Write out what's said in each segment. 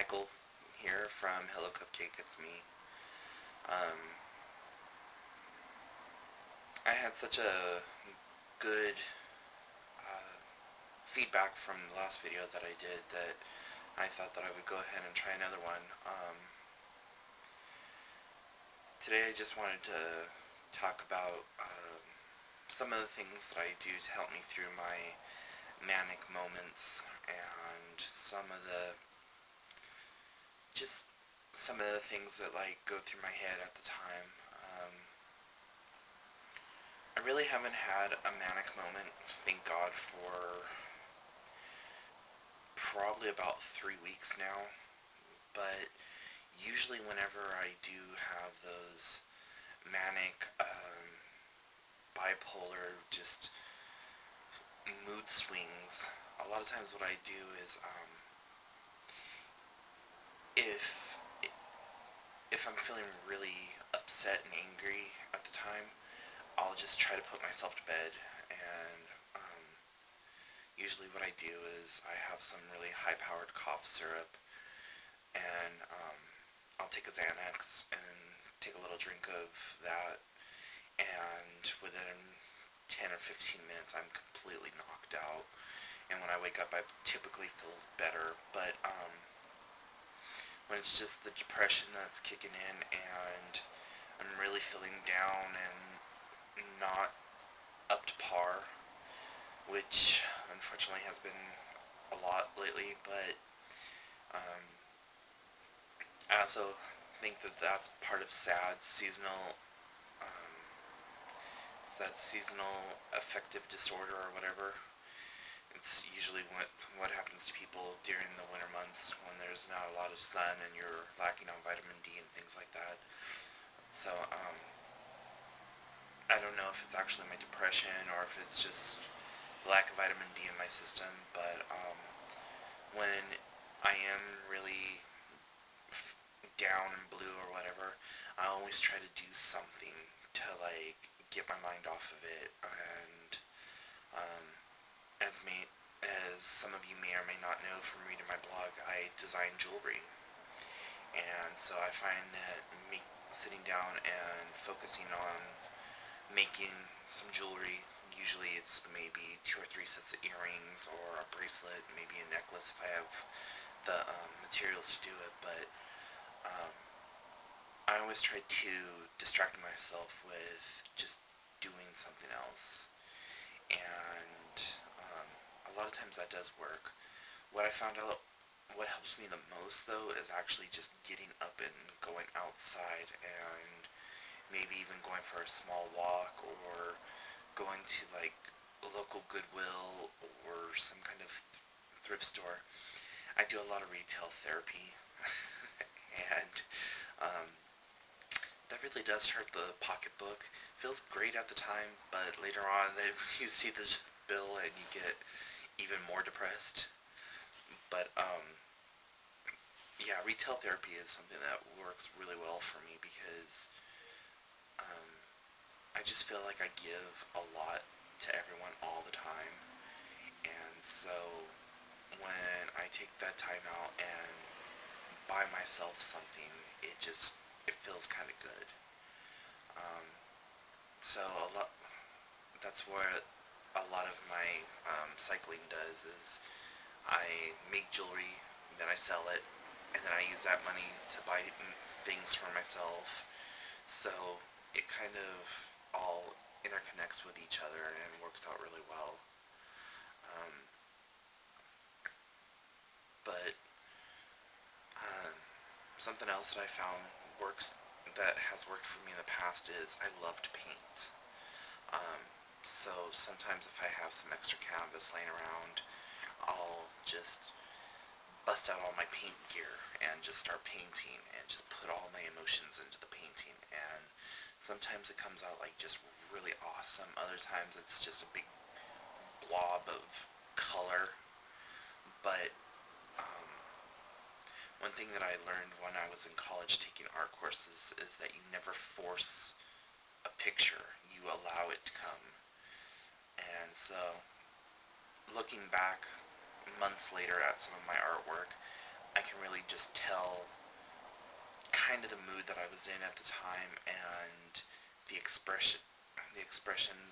Michael here from Hello Cupcake, it's me. Um, I had such a good uh, feedback from the last video that I did that I thought that I would go ahead and try another one. Today I just wanted to talk about some of the things that I do to help me through my manic moments and just some of the things that go through my head at the time. I really haven't had a manic moment, thank God, for probably about 3 weeks now, but usually whenever I do have those manic, bipolar, just mood swings, a lot of times what I do is, if if I'm feeling really upset and angry at the time, I'll just try to put myself to bed, and usually what I do is I have some really high-powered cough syrup, and I'll take a Xanax and take a little drink of that, and within 10 or 15 minutes I'm completely knocked out, and when I wake up I typically feel better, but when it's just the depression that's kicking in and I'm really feeling down and not up to par, which unfortunately has been a lot lately, but I also think that that's part of um, seasonal affective disorder or whatever. It's usually what happens to people during the winter months when there's not a lot of sun and you're lacking on vitamin D and things like that. So I don't know if it's actually my depression or if it's just lack of vitamin D in my system, but when I am really down and blue or whatever, I always try to do something to get my mind off of it. And as some of you may or may not know from reading my blog, I design jewelry, and so I find that sitting down and focusing on making some jewelry, usually it's maybe 2 or 3 sets of earrings or a bracelet, maybe a necklace if I have the materials to do it, but I always try to distract myself with just doing something else, and a lot of times that does work. What I found out, what helps me the most though, is actually just getting up and going outside and maybe even going for a small walk or going to a local Goodwill or some kind of thrift store. I do a lot of retail therapy and that really does hurt the pocketbook. Feels great at the time, but later on you see the bill and you get even more depressed. But yeah, retail therapy is something that works really well for me because I just feel like I give a lot to everyone all the time, and so when I take that time out and buy myself something, it feels kind of good. So that's what a lot of my cycling does is I make jewelry, then I sell it, and then I use that money to buy things for myself. So it kind of all interconnects with each other and works out really well. Um, but something else that I found that has worked for me in the past is I love to paint. So sometimes if I have some extra canvas laying around, I'll just bust out all my paint gear and just start painting and just put all my emotions into the painting, and sometimes it comes out just really awesome. Other times it's just a big blob of color. But one thing that I learned when I was in college taking art courses is that you never force a picture, you allow it to come. And so looking back months later at some of my artwork, I can really just tell kind of the mood that I was in at the time and the expressions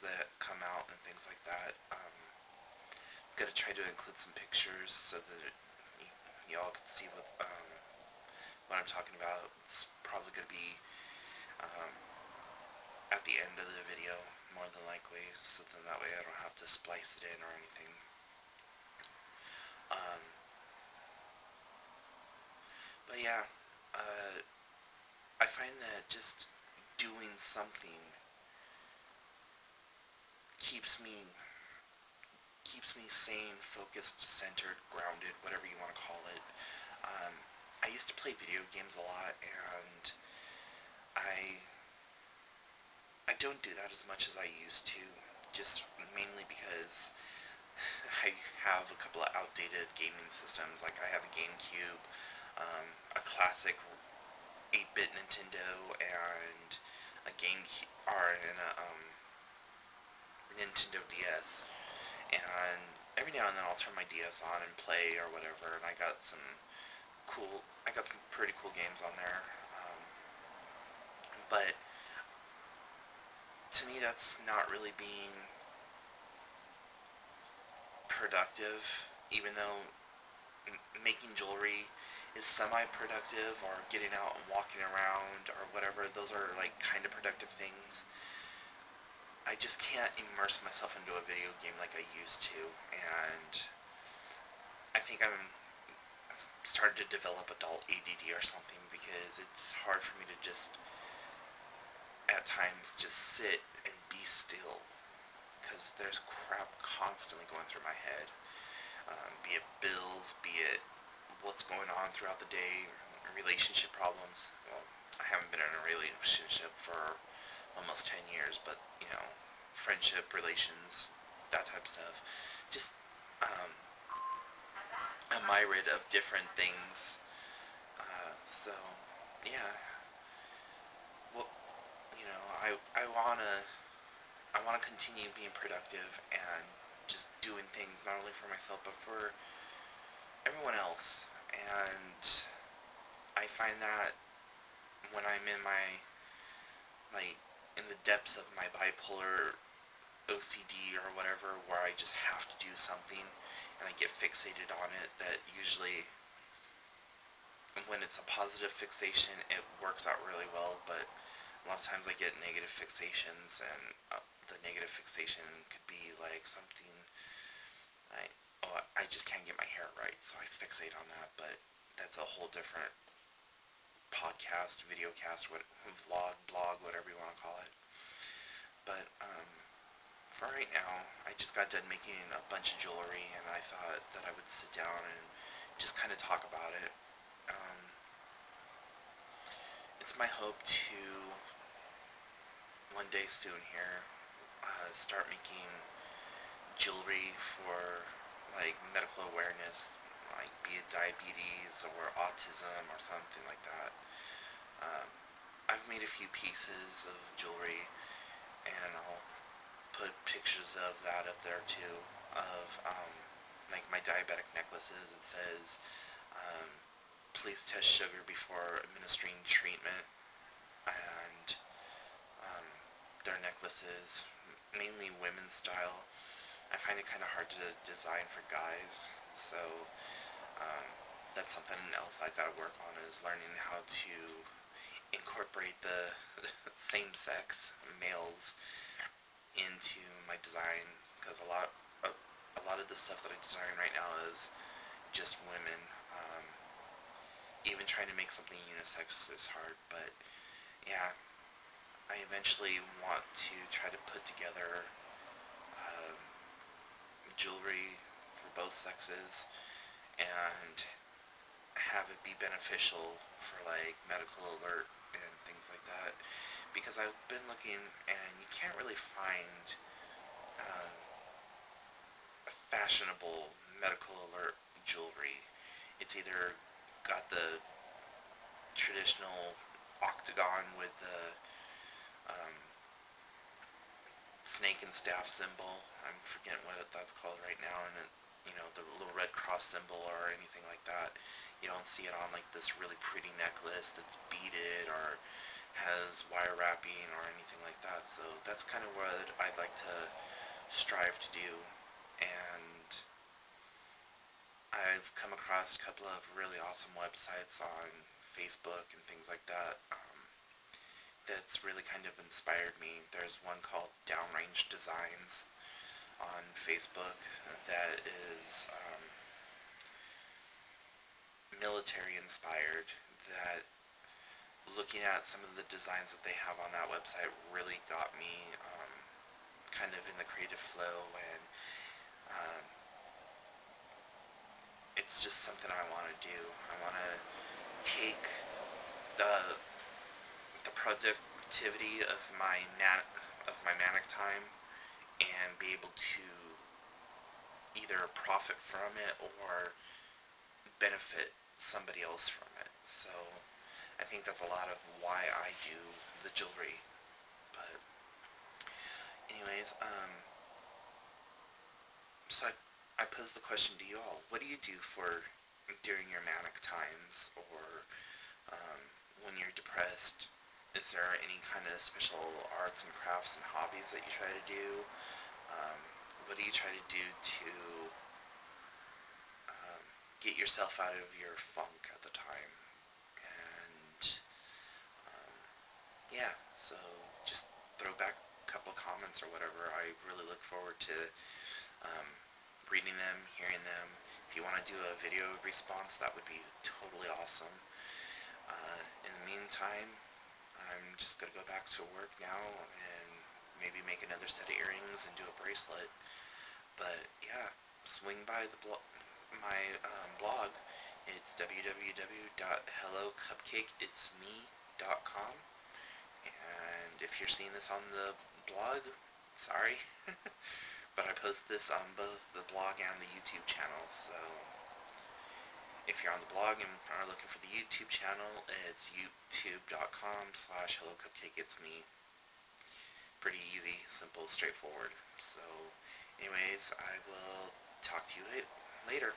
that come out and things like that. Gonna try to include some pictures so that y'all can see what I'm talking about. It's probably gonna be um, at the end of the video, more than likely, so then that way I don't have to splice it in or anything. Um, but yeah, I find that just doing something keeps me sane, focused, centered, grounded, whatever you want to call it. Um, I used to play video games a lot, and I I don't do that as much as I used to, just mainly because I have a couple of outdated gaming systems. Like I have a GameCube, a classic 8-bit Nintendo, and a Nintendo DS. And every now and then I'll turn my DS on and play or whatever, and I got some pretty cool games on there. But to me, that's not really being productive, even though making jewelry is semi-productive, or getting out and walking around or whatever. Those are like kind of productive things. I just can't immerse myself into a video game like I used to, and I think I'm starting to develop adult ADD or something, because it's hard for me to just at times just sit and be still, because there's crap constantly going through my head, be it bills, be it what's going on throughout the day, relationship problems. Well, I haven't been in a relationship for almost 10 years, but, you know, friendship, relations, that type of stuff. Just a myriad of different things. So, yeah. Well, you know, I wanna continue being productive and just doing things not only for myself but for everyone else. And I find that when I'm in in the depths of my bipolar OCD or whatever, where I just have to do something and I get fixated on it, that usually when it's a positive fixation it works out really well, but a lot of times I get negative fixations, and the negative fixation could be like something I just can't get my hair right, so I fixate on that. But that's a whole different podcast, videocast, vlog, blog, whatever you want to call it. But for right now, I just got done making a bunch of jewelry, and I thought that I would sit down and just kind of talk about it. It's my hope to one day soon here start making jewelry for like medical awareness, like be it diabetes or autism or something like that. I've made a few pieces of jewelry, and I'll put pictures of that up there too, of like my diabetic necklaces. It says please test sugar before administering treatment, and their necklaces, mainly women's style. I find it kind of hard to design for guys, so that's something else I gotta work on, is learning how to incorporate the same-sex males into my design, because a lot of the stuff that I design right now is just women. Even trying to make something unisex is hard, but yeah, I eventually want to try to put together jewelry for both sexes and have it be beneficial for like medical alert and things like that, because I've been looking and you can't really find fashionable medical alert jewelry. It's either got the traditional octagon with the snake and staff symbol. I'm forgetting what that's called right now, and you know, the little red cross symbol or anything like that. You don't see it on like this really pretty necklace that's beaded or has wire wrapping or anything like that. So that's kind of what I'd like to strive to do. And I've come across a couple of really awesome websites on Facebook and things like that, that's really kind of inspired me. There's one called Downrange Designs on Facebook that is military inspired, that looking at some of the designs that they have on that website really got me kind of in the creative flow, and um, it's just something I want to do. I want to take the productivity of my Manic Time and be able to either profit from it or benefit somebody else from it. So I think that's a lot of why I do the jewelry. But anyways, so I pose the question to you all. What do you do for during your manic times, or when you're depressed? Is there any kind of special arts and crafts and hobbies that you try to do? What do you try to do to get yourself out of your funk at the time? And yeah, so just throw back a couple comments or whatever. I really look forward to um, reading them, hearing them. If you want to do a video response, that would be totally awesome. In the meantime, I'm just going to go back to work now and maybe make another set of earrings and do a bracelet. But yeah, swing by my blog. It's www.hellocupcakeitsme.com. And if you're seeing this on the blog, sorry. But I post this on both the blog and the YouTube channel, so if you're on the blog and are looking for the YouTube channel, it's youtube.com/hellocupcakeitsme. Pretty easy, simple, straightforward. So anyways, I will talk to you later.